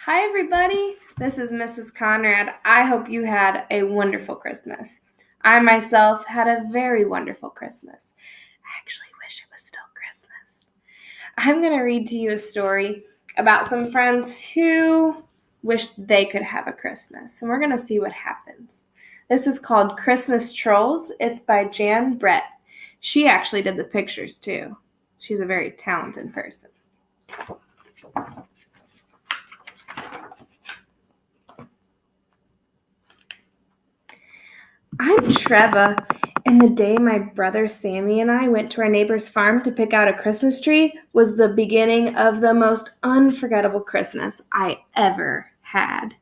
Hi, everybody. This is Mrs. Conrad. I hope you had a wonderful Christmas. I myself had a very wonderful Christmas. I actually wish it was still Christmas. I'm going to read to you a story about some friends who wish they could have a Christmas, and we're going to see what happens. This is called Christmas Trolls. It's by Jan Brett. She actually did the pictures, too. She's a very talented person. I'm Treva, and the day my brother Sammy and I went to our neighbor's farm to pick out a Christmas tree was the beginning of the most unforgettable Christmas I ever had.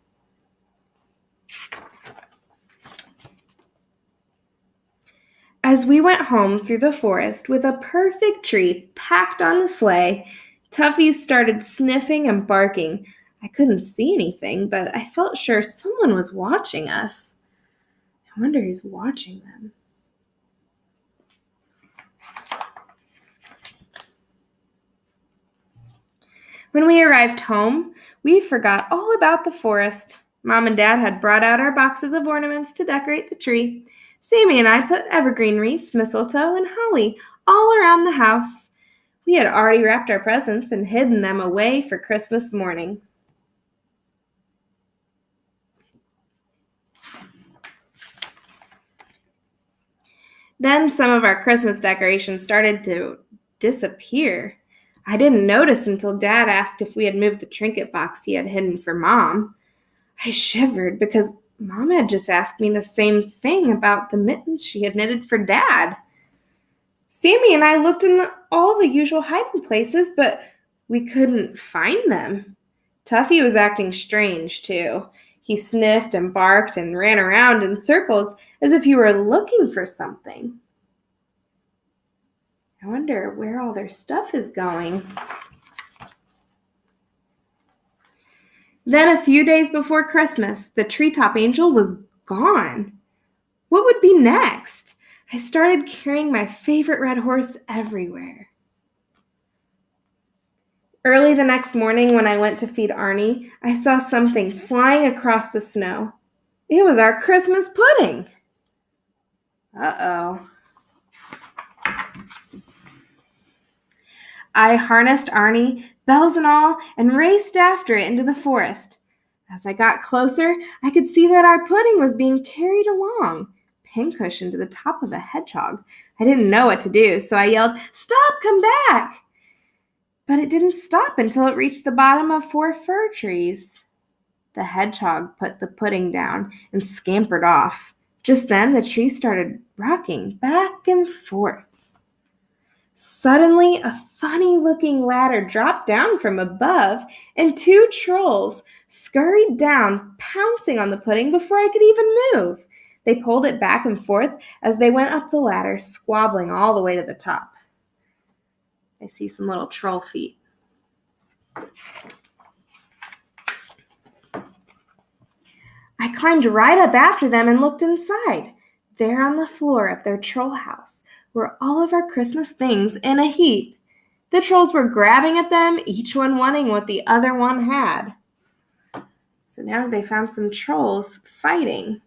As we went home through the forest with a perfect tree packed on the sleigh, Tuffy started sniffing and barking. I couldn't see anything, but I felt sure someone was watching us. I wonder who's watching them. When we arrived home, we forgot all about the forest. Mom and Dad had brought out our boxes of ornaments to decorate the tree. Sammy and I put evergreen wreaths, mistletoe, and holly all around the house. We had already wrapped our presents and hidden them away for Christmas morning. Then some of our Christmas decorations started to disappear. I didn't notice until Dad asked if we had moved the trinket box he had hidden for Mom. I shivered because Mom had just asked me the same thing about the mittens she had knitted for Dad. Sammy and I looked in all the usual hiding places, but we couldn't find them. Tuffy was acting strange, too. He sniffed and barked and ran around in circles as if he were looking for something. I wonder where all their stuff is going. Then a few days before Christmas, the treetop angel was gone. What would be next? I started carrying my favorite red horse everywhere. Early the next morning when I went to feed Arnie, I saw something flying across the snow. It was our Christmas pudding. Uh-oh. I harnessed Arnie, bells and all, and raced after it into the forest. As I got closer, I could see that our pudding was being carried along, pincushioned to the top of a hedgehog. I didn't know what to do, so I yelled, "Stop, come back!" But it didn't stop until it reached the bottom of 4 fir trees. The hedgehog put the pudding down and scampered off. Just then, the tree started rocking back and forth. Suddenly, a funny-looking ladder dropped down from above, and 2 trolls scurried down, pouncing on the pudding before I could even move. They pulled it back and forth as they went up the ladder, squabbling all the way to the top. I see some little troll feet. I climbed right up after them and looked inside. There on the floor of their troll house were all of our Christmas things in a heap. The trolls were grabbing at them, each one wanting what the other one had. So now they found some trolls fighting.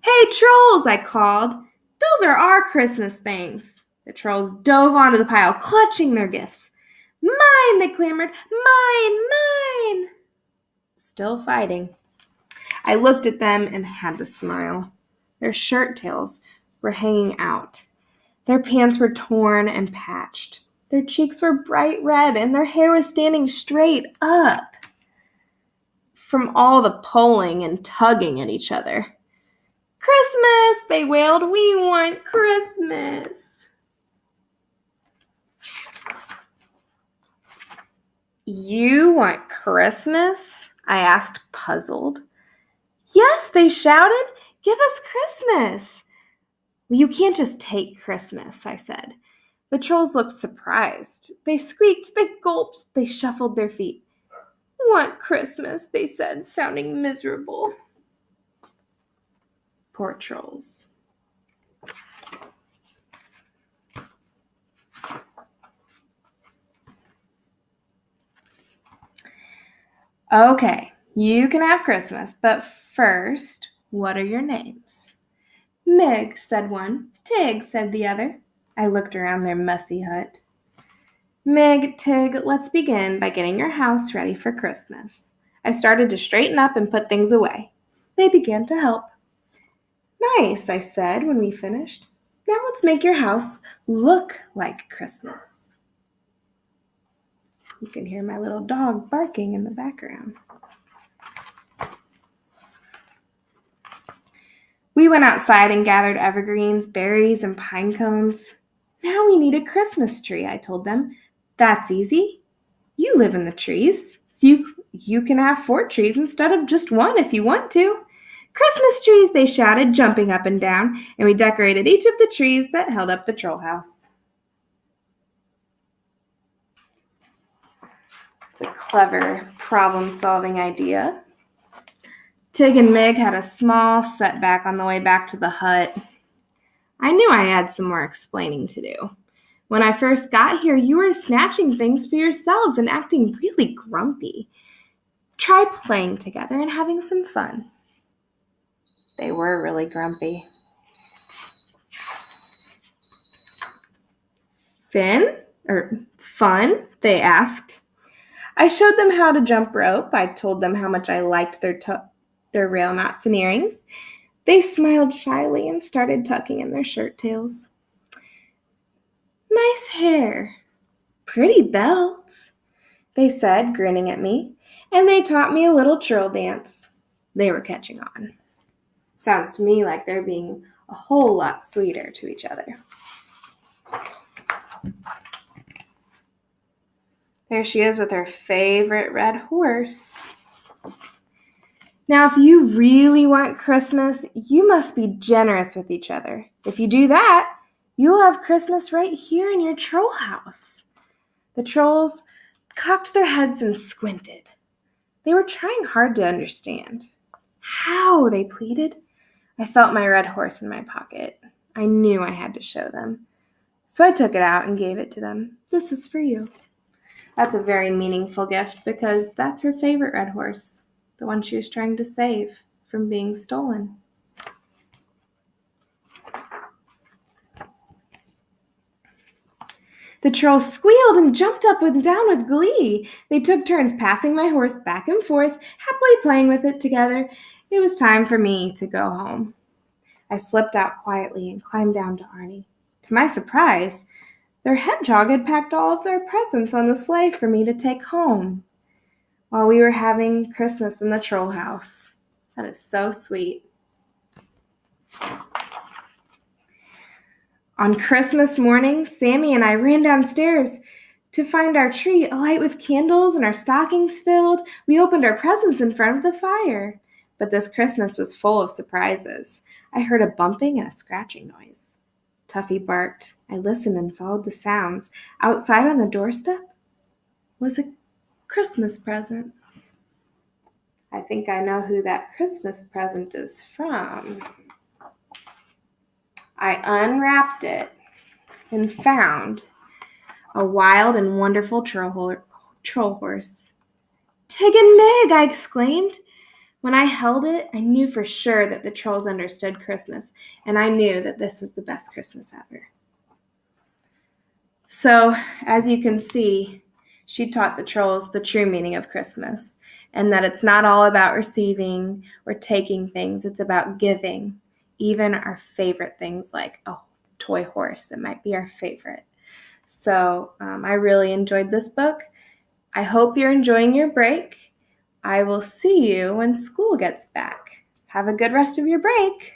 "Hey, trolls!" I called. "Those are our Christmas things." The trolls dove onto the pile, clutching their gifts. "Mine!" they clamored. "Mine! Mine!" Still fighting. I looked at them and had to smile. Their shirt tails were hanging out. Their pants were torn and patched. Their cheeks were bright red and their hair was standing straight up from all the pulling and tugging at each other. "Christmas!" they wailed. "We want Christmas!" "You want Christmas?" I asked, puzzled. "Yes," they shouted. "Give us Christmas." "Well, you can't just take Christmas," I said. The trolls looked surprised. They squeaked, they gulped, they shuffled their feet. "Want Christmas," they said, sounding miserable. Poor trolls. Okay, you can have Christmas, but first, what are your names? Mig, said one. Tig, said the other. I looked around their messy hut. Mig, Tig, let's begin by getting your house ready for Christmas. I started to straighten up and put things away. They began to help. Nice, I said when we finished. Now let's make your house look like Christmas. You can hear my little dog barking in the background. We went outside and gathered evergreens, berries, and pine cones. Now we need a Christmas tree, I told them. That's easy. You live in the trees, so you can have 4 trees instead of just 1 if you want to. Christmas trees, they shouted, jumping up and down, and we decorated each of the trees that held up the troll house. It's a clever problem-solving idea. Tig and Mig had a small setback on the way back to the hut. I knew I had some more explaining to do. When I first got here, you were snatching things for yourselves and acting really grumpy. Try playing together and having some fun. They were really grumpy. Fun? They asked. I showed them how to jump rope. I told them how much I liked their rail knots and earrings. They smiled shyly and started tucking in their shirt tails. Nice hair. Pretty belts, they said, grinning at me, and they taught me a little churl dance. They were catching on. Sounds to me like they're being a whole lot sweeter to each other. There she is with her favorite red horse. Now, if you really want Christmas, you must be generous with each other. If you do that, you'll have Christmas right here in your troll house. The trolls cocked their heads and squinted. They were trying hard to understand. How? They pleaded. I felt my red horse in my pocket. I knew I had to show them. So I took it out and gave it to them. This is for you. That's a very meaningful gift because that's her favorite red horse, the one she was trying to save from being stolen. The trolls squealed and jumped up and down with glee. They took turns passing my horse back and forth, happily playing with it together. It was time for me to go home. I slipped out quietly and climbed down to Arnie. To my surprise, their hedgehog had packed all of their presents on the sleigh for me to take home while we were having Christmas in the troll house. That is so sweet. On Christmas morning, Sammy and I ran downstairs to find our tree alight with candles and our stockings filled. We opened our presents in front of the fire. But this Christmas was full of surprises. I heard a bumping and a scratching noise. Tuffy barked. I listened and followed the sounds. Outside on the doorstep was a Christmas present. I think I know who that Christmas present is from. I unwrapped it and found a wild and wonderful troll horse. Tig and Mig, I exclaimed. When I held it, I knew for sure that the trolls understood Christmas, and I knew that this was the best Christmas ever. So, as you can see, she taught the trolls the true meaning of Christmas, and that it's not all about receiving or taking things, it's about giving. Even our favorite things like a toy horse, it might be our favorite. So I really enjoyed this book. I hope you're enjoying your break. I will see you when school gets back. Have a good rest of your break.